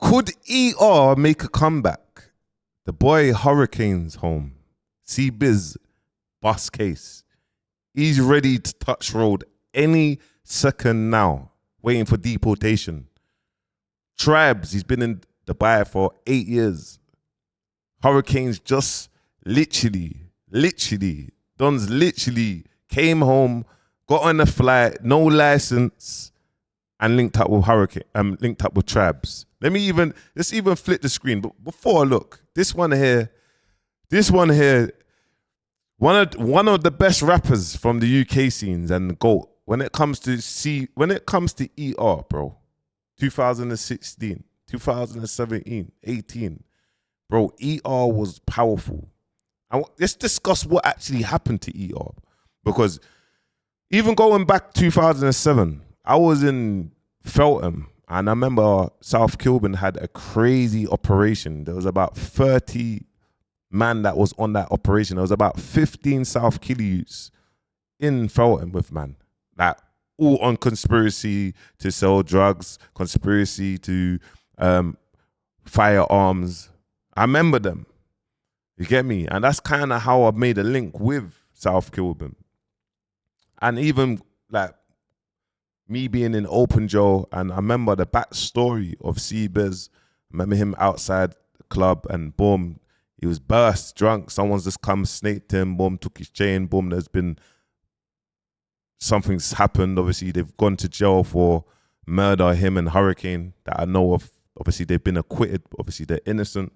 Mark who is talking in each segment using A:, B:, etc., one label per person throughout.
A: Could ER make a comeback? The boy Hurricane's home. C-Biz, bus case. He's ready to touch road any second now, waiting for deportation. Tribes, he's been in Dubai for 8 years. Hurricanes just literally came home, got on a flight, no license, and linked up with Tribes. Let's even flip the screen. But before I look, this one here, one of the best rappers from the UK scenes and the GOAT. When it comes to ER, bro, 2016, 2017, 18, bro, ER was powerful. And let's discuss what actually happened to ER, because even going back 2007, I was in Feltham, and I remember South Kilbern had a crazy operation. There was about 30 man that was on that operation. There was about 15 South Killies in Feltham with man. Like, all on conspiracy to sell drugs, conspiracy to firearms. I remember them. You get me? And that's kind of how I made a link with South Kilburn. And even like me being in Open Joe, and I remember the backstory of C-Biz. I remember him outside the club, and boom, he was burst, drunk. Someone's just come, snaked him, boom, took his chain, boom. There's been something's happened. Obviously, they've gone to jail for murder, him and Hurricane, that I know of. Obviously, they've been acquitted. Obviously, they're innocent.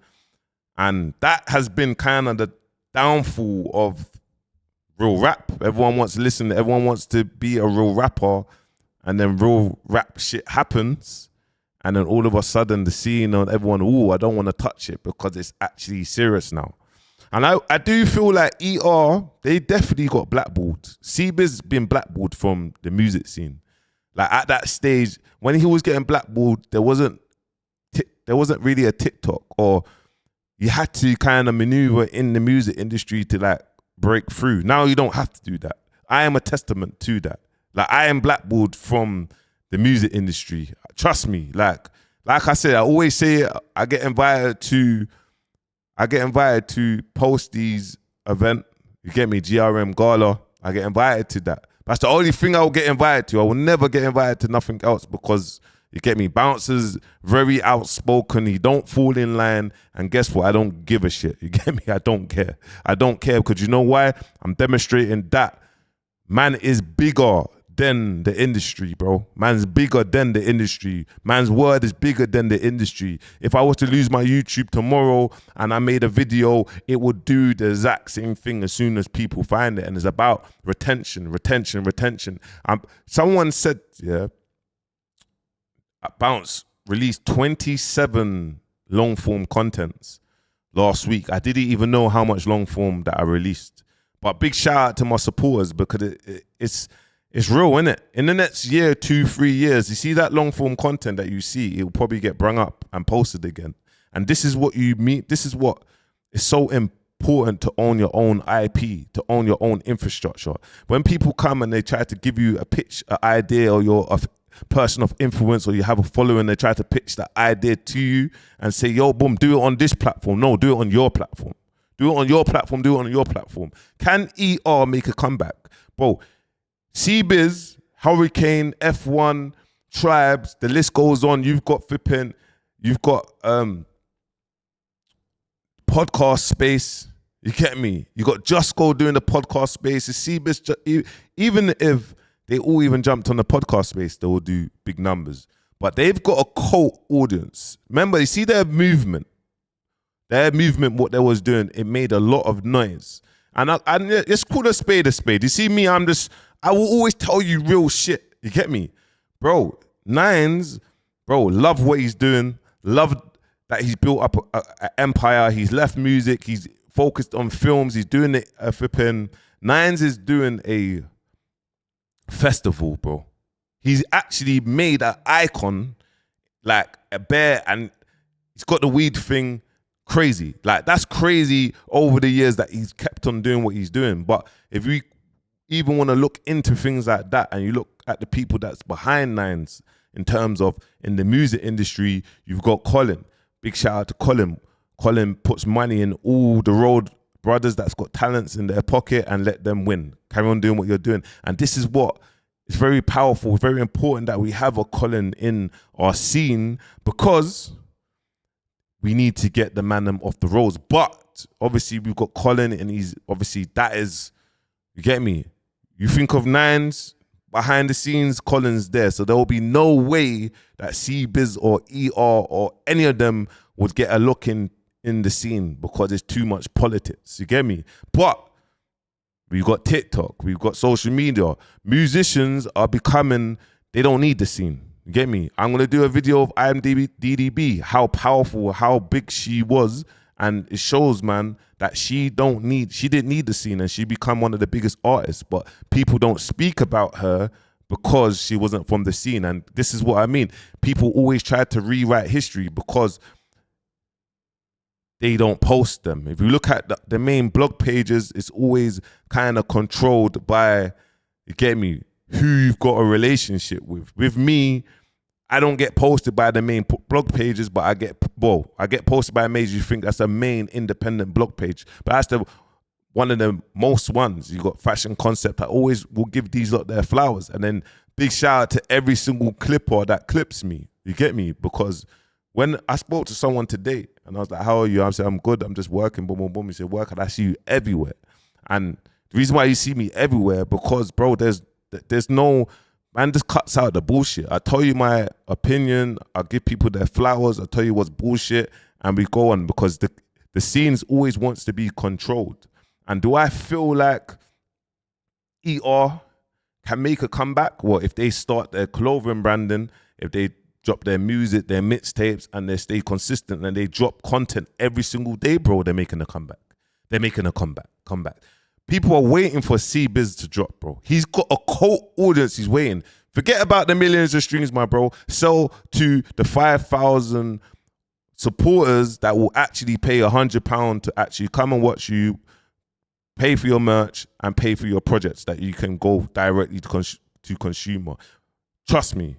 A: And that has been kind of the downfall of real rap. Everyone wants to listen. Everyone wants to be a real rapper. And then real rap shit happens. And then all of a sudden, the scene and everyone, I don't want to touch it because it's actually serious now. And I do feel like ER, they definitely got blackballed. C-Biz been blackballed from the music scene. Like, at that stage, when he was getting blackballed, there wasn't really a TikTok, or you had to kind of maneuver in the music industry to like break through. Now you don't have to do that. I am a testament to that. Like, I am blackballed from the music industry. Trust me. Like I said, I always say I get invited to post these event. You get me? GRM Gala. I get invited to that. That's the only thing I will get invited to. I will never get invited to nothing else, because you get me? Bouncer's very outspoken. He don't fall in line. And guess what? I don't give a shit. You get me? I don't care. I don't care, because you know why? I'm demonstrating that man is bigger than the industry, bro. Man's bigger than the industry. Man's word is bigger than the industry. If I was to lose my YouTube tomorrow and I made a video, it would do the exact same thing as soon as people find it. And it's about retention. Someone said, Bounce released 27 long form contents last week. I didn't even know how much long form that I released. But big shout out to my supporters, because it's real, innit? In the next year, 2-3 years, you see that long form content that you see, it will probably get brung up and posted again. And this is what you mean. This is what is so important, to own your own IP, to own your own infrastructure. When people come and they try to give you a pitch, an idea, or you're a person of influence, or you have a following, they try to pitch that idea to you and say, yo, boom, do it on this platform. No, do it on your platform. Do it on your platform. Do it on your platform. Can ER make a comeback? Bro, C-Biz, Hurricane, F1, Tribes, the list goes on. You've got flipping, you've got podcast space. You get me? You got Just Go doing the podcast space. The C-Biz, even if they all even jumped on the podcast space, they will do big numbers. But they've got a cult audience. Remember, you see their movement, what they was doing, it made a lot of noise. And it's called a spade a spade. You see me, I will always tell you real shit. You get me? Bro, Nines, love what he's doing. Love that he's built up an empire. He's left music. He's focused on films. He's doing it flipping. Nines is doing a festival, bro. He's actually made an icon, like a bear, and he's got the weed thing crazy. Like, that's crazy over the years that he's kept on doing what he's doing. But if we even want to look into things like that, and you look at the people that's behind Nines, in terms of in the music industry, you've got Colin. Big shout out to Colin. Colin puts money in all the road brothers that's got talents in their pocket and let them win. Carry on doing what you're doing. And this is what is very powerful, very important that we have a Colin in our scene, because we need to get the man off the roads. But obviously we've got Colin, and he's obviously, that is, you get me? You think of Nines, behind the scenes, Colin's there. So there will be no way that C-Biz or ER or any of them would get a look in the scene, because it's too much politics. You get me? But we've got TikTok, we've got social media. Musicians are becoming, they don't need the scene. You get me? I'm going to do a video of IMDb, how powerful, how big she was. And it shows, man, that she didn't need the scene, and she become one of the biggest artists. But people don't speak about her because she wasn't from the scene. And this is what I mean. People always try to rewrite history because they don't post them. If you look at the main blog pages, it's always kind of controlled by, you get me, who you've got a relationship with. With me, I don't get posted by the main blog pages, but I get posted by a major. You think that's a main independent blog page, but that's one of the most ones. You got Fashion Concept. I always will give these lot their flowers, and then big shout out to every single clipper that clips me. You get me? Because when I spoke to someone today, and I was like, "How are you?" I said, "I'm good. I'm just working." Boom, boom, boom. He said, "Work." And I see you everywhere, and the reason why you see me everywhere, because bro, there's no. Man just cuts out the bullshit. I tell you my opinion. I give people their flowers. I tell you what's bullshit, and we go on, because the scenes always wants to be controlled. And do I feel like ER can make a comeback? Well, if they start their clothing branding, if they drop their music, their mixtapes, and they stay consistent and they drop content every single day, bro, they're making a comeback. They're making a comeback. People are waiting for C-Biz to drop, bro. He's got a cult audience he's waiting. Forget about the millions of streams, my bro. Sell to the 5,000 supporters that will actually pay £100 to actually come and watch you, pay for your merch, and pay for your projects that you can go directly to consumer. Trust me,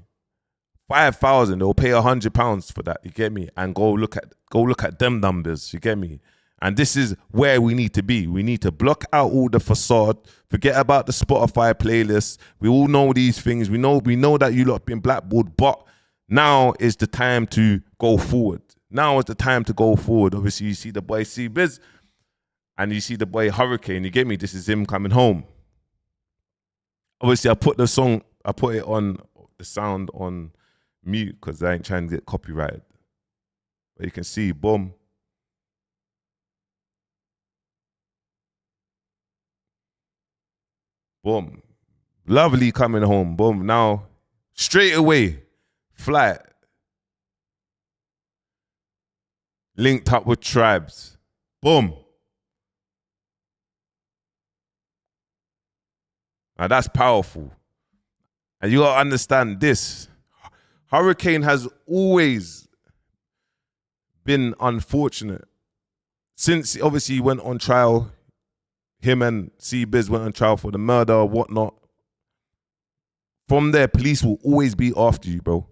A: 5,000, they'll pay £100 for that. You get me? And go look at them numbers. You get me? And this is where we need to be. We need to block out all the facade. Forget about the Spotify playlists. We all know these things. We know that you lot have been blackballed, but now is the time to go forward. Now is the time to go forward. Obviously, you see the boy C-Biz and you see the boy Hurricane. You get me? This is him coming home. Obviously, I put it on the sound on mute because I ain't trying to get copyrighted. But you can see, boom. Boom. Lovely coming home. Boom. Now, straight away, flight. Linked up with Tribes. Boom. Now, that's powerful. And you got to understand this. Hurricane has always been unfortunate. Since, obviously, he went on trial, him and C-Biz went on trial for the murder or whatnot. From there, police will always be after you, bro.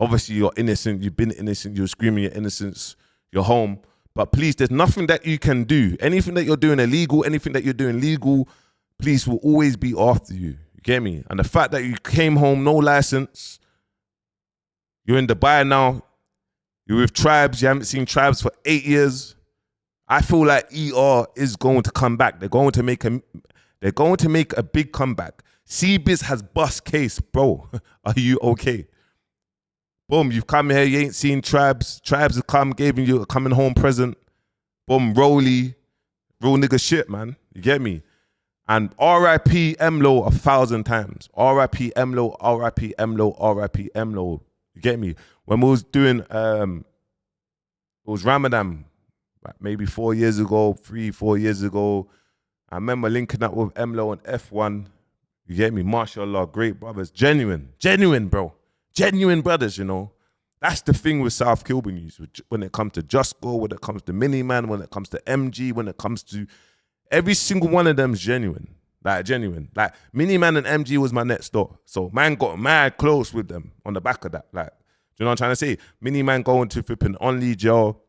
A: Obviously, you're innocent. You've been innocent. You're screaming your innocence. You're home. But police, there's nothing that you can do. Anything that you're doing illegal, anything that you're doing legal, police will always be after you. You get me? And the fact that you came home, no license, you're in Dubai now, you're with Tribes, you haven't seen Tribes for 8 years. I feel like ER is going to come back. They're going to make a big comeback. C-Biz has bust case, bro. Are you okay? Boom, you've come here, you ain't seen Tribes. Tribes have come, gave you a coming home present. Boom, Rolly, real nigga shit, man. You get me? And R.I.P. Emlo 1,000 times. R.I.P. Emlo, R.I.P. Emlo, R.I.P. Emlo. You get me? When we was doing, it was Ramadan, like maybe 4 years ago, 4 years ago. I remember linking up with Emlo on F1. You get me? Mashallah, great brothers. Genuine, bro. Genuine brothers, you know. That's the thing with South Kilburn youth. When it comes to Just Go, when it comes to Miniman, when it comes to MG, when it comes to every single one of them is genuine. Like, genuine. Like, Mini Man and MG was my next door. So, man got mad close with them on the back of that. Like, do you know what I'm trying to say? Mini Man going to flipping Only Joe.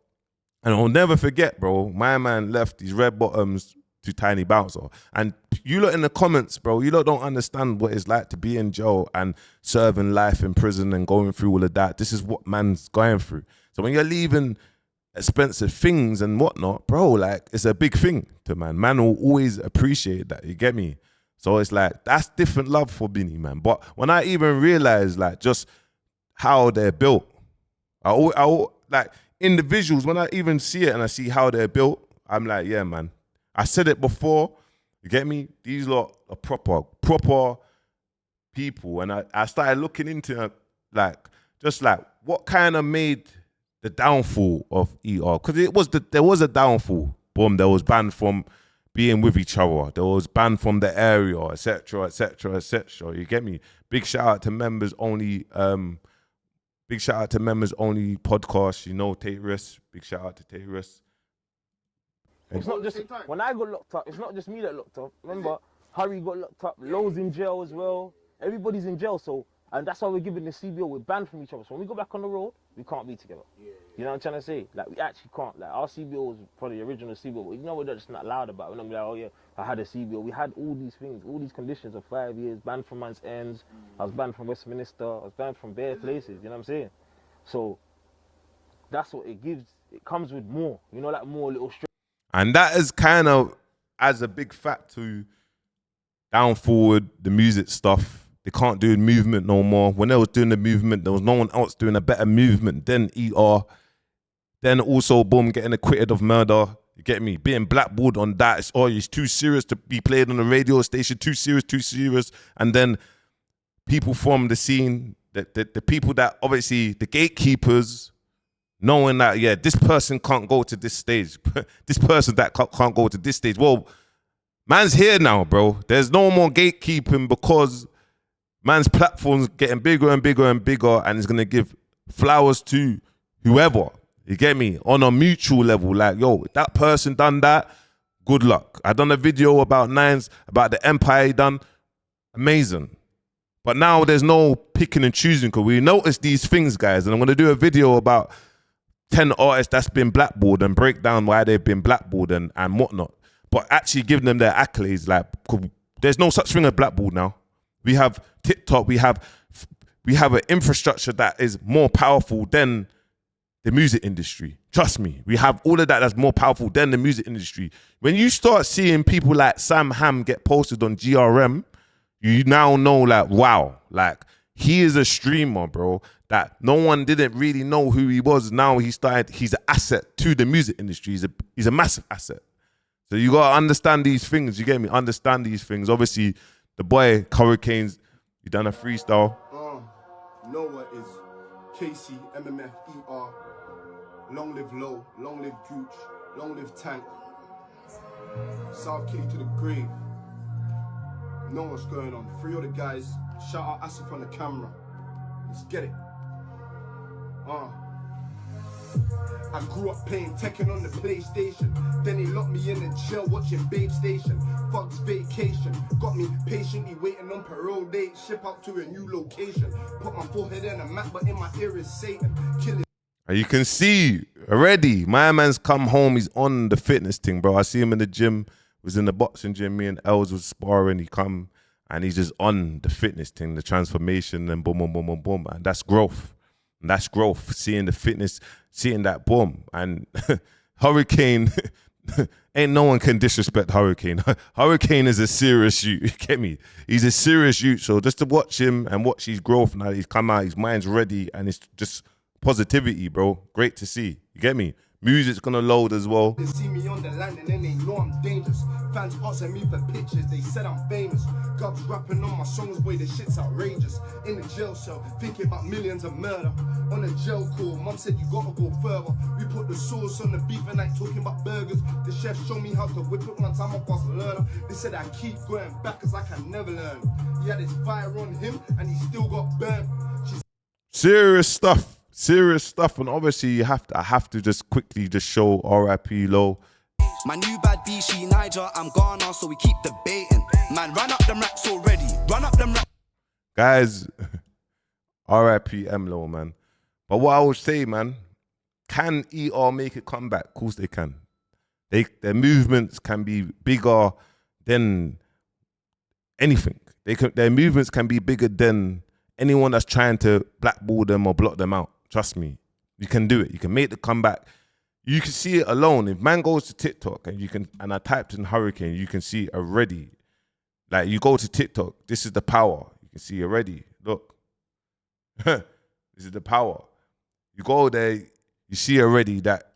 A: And I'll never forget, bro, my man left these red bottoms to Tiny Bouncer. And you lot in the comments, bro, you lot don't understand what it's like to be in jail and serving life in prison and going through all of that. This is what man's going through. So when you're leaving expensive things and whatnot, bro, like, it's a big thing to man. Man will always appreciate that, you get me? So it's like, that's different love for Binny, man. But when I even realized, like, just how they're built, like, individuals, when I even see it and I see how they're built, I'm like, yeah, man. I said it before, you get me? These lot are proper people. And I started looking into, like, just like, what kind of made the downfall of ER? Because there was a downfall. Boom, there was banned from being with each other. There was banned from the area, etc., etc., etc. You get me? Big shout out to members only. Big shout out to members only podcast. You know, Tate Riss. Big shout out to Tate Riss.
B: It's not just when I got locked up. It's not just me that locked up. Remember, Harry got locked up. Lowe's in jail as well. Everybody's in jail. So, and that's why we're giving the CBO. We're banned from each other. So when we go back on the road, we can't be together. Yeah. You know what I'm trying to say? Like, we actually can't. Like, our CBO was probably the original CBO, but you know, we're just not loud about it. We're not be like, oh yeah, I had a CBO. We had all these things, all these conditions of 5 years, banned from Man's Ends. I was banned from Westminster. I was banned from bare places. You know what I'm saying? So that's what it gives. It comes with more. You know, like more little.
A: And that is kind of as a big fact to down forward the music stuff. They can't do movement no more. When they was doing the movement, there was no one else doing a better movement than ER. Then also, boom, getting acquitted of murder. You get me? Being blackballed on that. It's too serious to be played on the radio station. Too serious. And then people from the scene, the people that obviously, the gatekeepers, knowing that, yeah, this person can't go to this stage. This person that can't go to this stage. Well, man's here now, bro. There's no more gatekeeping because man's platform's getting bigger and bigger and bigger, and it's going to give flowers to whoever. You get me? On a mutual level. Like, yo, that person done that, good luck. I done a video about Nines, about the empire he done. Amazing. But now there's no picking and choosing because we noticed these things, guys. And I'm going to do a video about 10 artists that's been blackballed and break down why they've been blackballed and whatnot. But actually giving them their accolades. Like, there's no such thing as blackballed now. We have TikTok. We have an infrastructure that is more powerful than the music industry. Trust me. We have all of that that's more powerful than the music industry. When you start seeing people like Sam Ham get posted on GRM, you now know, like, wow, like, he is a streamer, bro, that no one didn't really know who he was. Now he's an asset to the music industry. He's a massive asset. So you got to understand these things. You get me? Understand these things. Obviously, the boy, Hurricanes, he done a freestyle.
C: Know what is KC, MMF, ER. Long live Low, long live Gooch, long live Tank. South K to the grave. Know what's going on. Free all the guys. Shout out Asif on the camera. Let's get it. I grew up playing Tekken on the PlayStation. Then he locked me in the jail watching Babe Station. Fuck's vacation. Got me patiently waiting on parole date. Ship out to a new location. Put my forehead in a map, but in my ear is Satan. Killing.
A: You can see already, my man's come home. He's on the fitness thing, bro. I see him in the gym. Was in the boxing gym. Me and Els was sparring. He come and he's just on the fitness thing, the transformation, and boom, boom, boom, boom, boom. And that's growth. And that's growth. Seeing the fitness, seeing that boom. And Hurricane, ain't no one can disrespect Hurricane. Hurricane is a serious youth. You get me? He's a serious youth. So just to watch him and watch his growth now, he's come out, his mind's ready, and it's just positivity, bro. Great to see. You get me? Music's gonna load as well.
C: They see me on the land and then they know I'm dangerous. Fans asking me for pictures, they said I'm famous. Gubs rapping on my songs, boy, the shit's outrageous. In the jail cell, thinking about millions of murder. On a jail call, mum said you gotta go further. We put the sauce on the beef and I talking about burgers. The chef showed me how to whip it one time I was a learner. They said I keep going back cause I can never learn. He had his fire on him and he still got burned.
A: Serious stuff, and obviously I have to just quickly just show R.I.P. Low.
D: My new bad B, she Niger, I'm Ghana, so we keep debating. Man, run up them racks already. Run up them racks.
A: Guys, R.I.P. Emlo, man. But what I would say, man, can ER make it come back? Of course they can. Their movements can be bigger than anything. Their movements can be bigger than anyone that's trying to blackball them or block them out. Trust me. You can do it. You can make the comeback. You can see it alone. If man goes to TikTok and I typed in Hurricane, you can see already. Like you go to TikTok, this is the power. You can see already. Look. This is the power. You go there, you see already that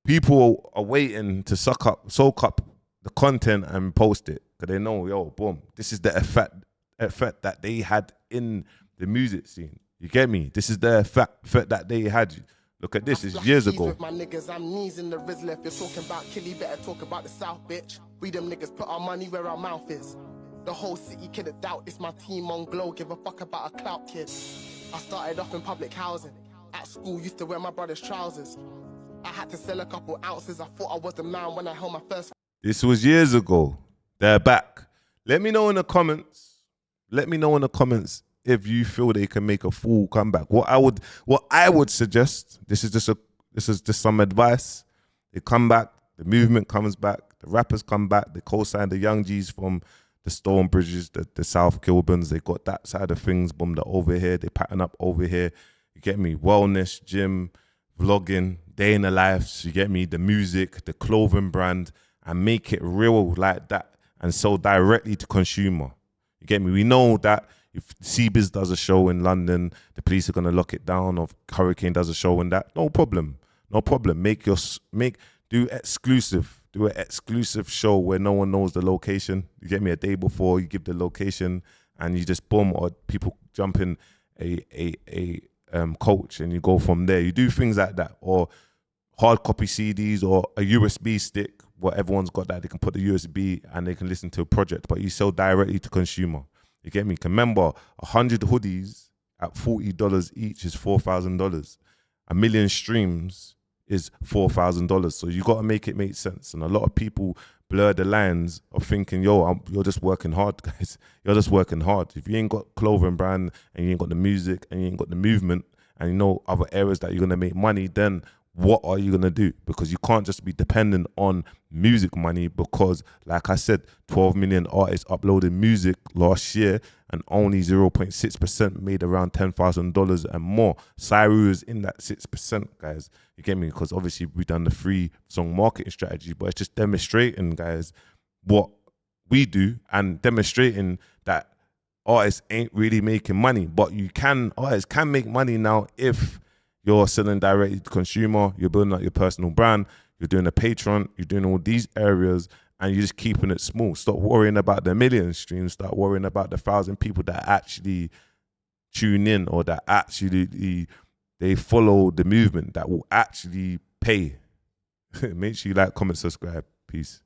A: people are waiting to soak up the content and post it. Because they know, yo, boom, this is the effect that they had in the music scene. You get me? This is the effect that they had. Look at this, it's years ago.
C: With my niggas, I'm knees in the Rizzler. If you're talking about Killy, better talk about the South, bitch. We them niggas put our money where our mouth is. The whole city couldn't doubt it's my team on glow. Give a fuck about a clout kid. I started off in public housing. At school, used to wear my brother's trousers. I had to sell a couple ounces. I thought I was the man when I held my first.
A: This was years ago. They're back. Let me know in the comments. If you feel they can make a full comeback. What I would suggest. This is just some advice. They come back. The movement comes back. The rappers come back. They co-sign the young G's from the Stonebridges, the South Kilburns. They got that side of things. Boom, they're over here. They pattern up over here. You get me? Wellness, gym, vlogging, day in the life. You get me? The music, the clothing brand, and make it real like that and sell directly to consumer. You get me? We know that if CBiz does a show in London, the police are gonna lock it down. Or if Hurricane does a show in that, no problem. Do an exclusive show where no one knows the location. You get me? A day before, you give the location, and you just boom, or people jump in a coach, and you go from there. You do things like that, or hard copy CDs, or a USB stick. Where everyone's got that, they can put the USB and they can listen to a project. But you sell directly to consumer. You get me? Remember, 100 hoodies at $40 each is $4,000. 1 million streams is $4,000. So you got to make it make sense. And a lot of people blur the lines of thinking, yo, you're just working hard, guys. You're just working hard. If you ain't got clothing brand and you ain't got the music and you ain't got the movement and you know other areas that you're going to make money, then what are you going to do? Because you can't just be dependent on music money because, like I said, 12 million artists uploaded music last year and only 0.6% made around $10,000 and more. Cyru is in that 6%, guys. You get me? Because obviously we've done the free song marketing strategy, but it's just demonstrating, guys, what we do and demonstrating that artists ain't really making money. But artists can make money now if you're selling directly to consumer, you're building up your personal brand, you're doing a Patreon, you're doing all these areas, and you're just keeping it small. Stop worrying about the million streams, start worrying about the 1,000 people that actually tune in or that actually they follow the movement that will actually pay. Make sure you like, comment, subscribe. Peace.